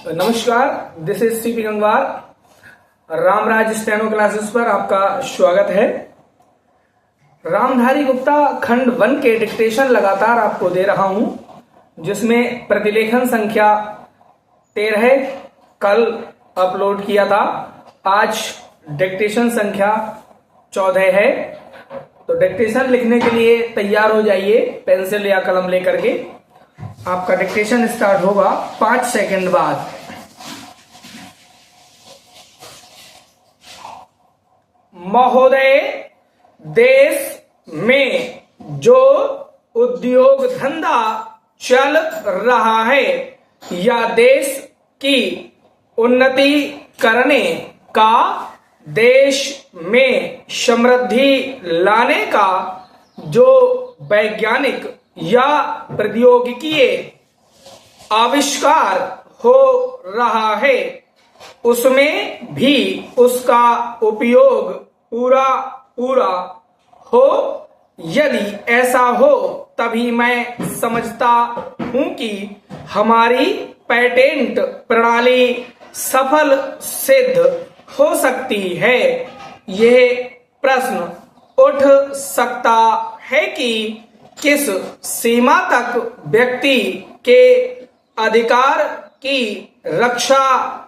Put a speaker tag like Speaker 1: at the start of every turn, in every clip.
Speaker 1: नमस्कार, this is CP Gangwar. Ramraj steno classes पर आपका स्वागत है। रामधारी गुप्ता खंड 1 के डिक्टेशन लगातार आपको दे रहा हूं, जिसमें प्रतिलेखन संख्या 13 कल अपलोड किया था। आज डिक्टेशन संख्या 14 है। तो डिक्टेशन लिखने के लिए तैयार हो जाइए, पेंसिल या कलम लेकर के। आपका डिक्टेशन स्टार्ट होगा 5 सेकंड बाद। महोदय, देश में जो उद्योग धंधा चल रहा है या देश की उन्नति करने का, देश में समृद्धि लाने का जो वैज्ञानिक या प्रौद्योगिकीय आविष्कार हो रहा है, उसमें भी उसका उपयोग पूरा हो। यदि ऐसा हो तभी मैं समझता हूं कि हमारी पेटेंट प्रणाली सफल सिद्ध हो सकती है। यह प्रश्न उठ सकता है कि किस सीमा तक व्यक्ति के अधिकार की रक्षा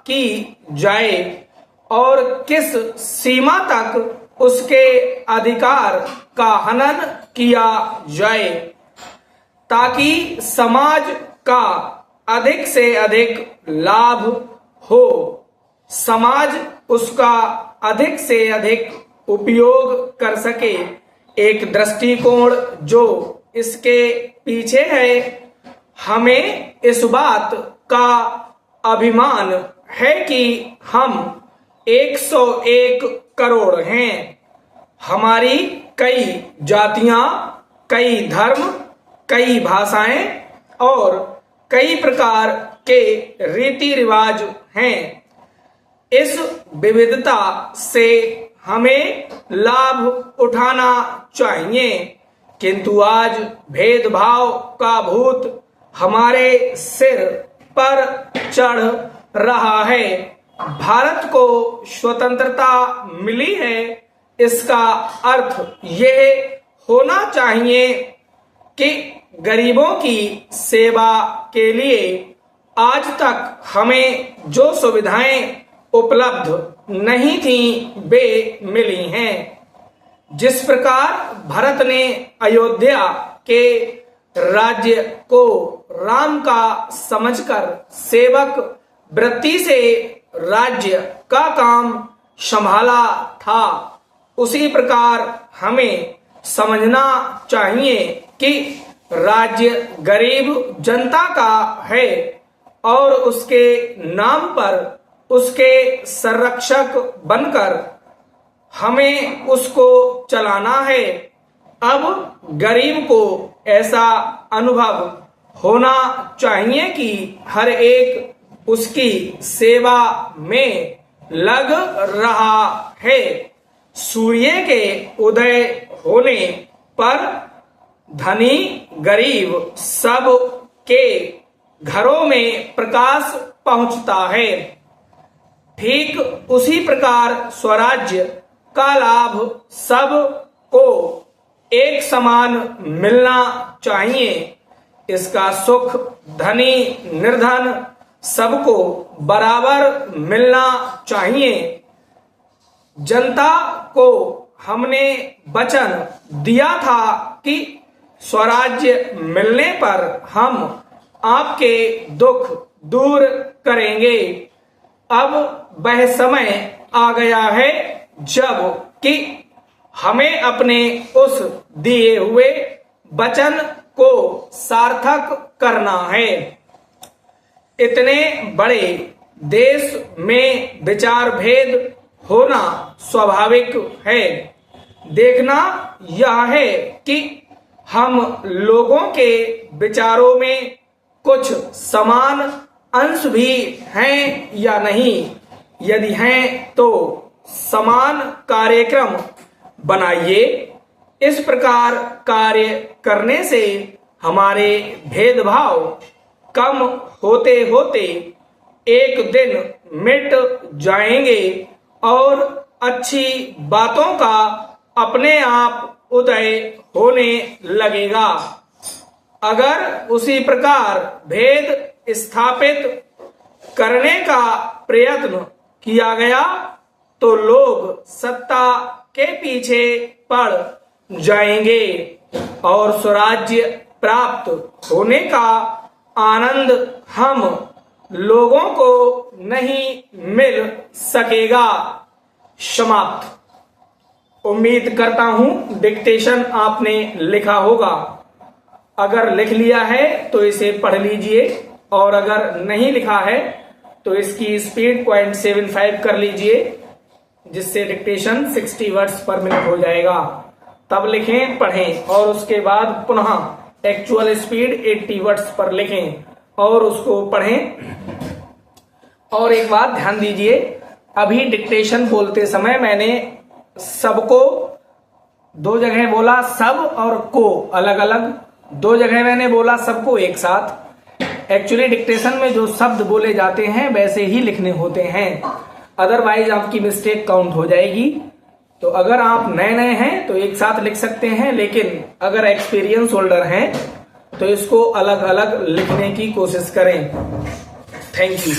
Speaker 1: की जाए और किस सीमा तक उसके अधिकार का हनन किया जाए, ताकि समाज का अधिक से अधिक लाभ हो, समाज उसका अधिक से अधिक उपयोग कर सके। एक दृष्टिकोण जो इसके पीछे है, हमें इस बात का अभिमान है कि हम 101 करोड़ हैं। हमारी कई जातियां, कई धर्म, कई भाषाएं और कई प्रकार के रीति रिवाज हैं। इस विविधता से हमें लाभ उठाना चाहिए, किंतु आज भेदभाव का भूत हमारे सिर पर चढ़ रहा है। भारत को स्वतंत्रता मिली है, इसका अर्थ यह होना चाहिए कि गरीबों की सेवा के लिए आज तक हमें जो सुविधाएं उपलब्ध नहीं थी वे मिली हैं। जिस प्रकार भरत ने अयोध्या के राज्य को राम का समझकर सेवक वृत्ति से राज्य का काम संभाला था, उसी प्रकार हमें समझना चाहिए कि राज्य गरीब जनता का है और उसके नाम पर उसके संरक्षक बनकर हमें उसको चलाना है। अब गरीब को ऐसा अनुभव होना चाहिए कि हर एक उसकी सेवा में लग रहा है। सूर्य के उदय होने पर धनी गरीब सब के घरों में प्रकाश पहुंचता है। ठीक उसी प्रकार स्वराज्य का लाभ सब को एक समान मिलना चाहिए। इसका सुख धनी निर्धन सबको बराबर मिलना चाहिए। जनता को हमने वचन दिया था कि स्वराज्य मिलने पर हम आपके दुख दूर करेंगे। अब वह समय आ गया है जब कि हमें अपने उस दिए हुए वचन को सार्थक करना है। इतने बड़े देश में विचार भेद होना स्वाभाविक है। देखना यह है कि हम लोगों के विचारों में कुछ समान अंश भी हैं या नहीं। यदि हैं तो समान कार्यक्रम बनाइए। इस प्रकार कार्य करने से हमारे भेदभाव कम होते होते एक दिन मिट जाएंगे और अच्छी बातों का अपने आप उदय होने लगेगा। अगर उसी प्रकार भेद स्थापित करने का प्रयत्न किया गया तो लोग सत्ता के पीछे पड़ जाएंगे और स्वराज्य प्राप्त होने का आनंद हम लोगों को नहीं मिल सकेगा। समाप्त। उम्मीद करता हूं डिक्टेशन आपने लिखा होगा। अगर लिख लिया है तो इसे पढ़ लीजिए और अगर नहीं लिखा है तो इसकी स्पीड 0.75 कर लीजिए, जिससे डिक्टेशन 60 वर्ड्स पर मिनट हो जाएगा। तब लिखें, पढ़ें और उसके बाद पुनः एक्चुअल स्पीड 80 वर्ड्स पर लिखें और उसको पढ़ें। और एक बात ध्यान दीजिए, अभी डिक्टेशन बोलते समय मैंने सबको 2 जगह बोला, सब और को अलग अलग, 2 जगह मैंने बोला सबको एक साथ। एक्चुअली डिक्टेशन में जो शब्द बोले जाते हैं वैसे ही लिखने होते हैं, अदरवाइज आपकी मिस्टेक काउंट हो जाएगी। तो अगर आप नए नए हैं तो एक साथ लिख सकते हैं, लेकिन अगर एक्सपीरियंस होल्डर हैं तो इसको अलग अलग लिखने की कोशिश करें। Thank you.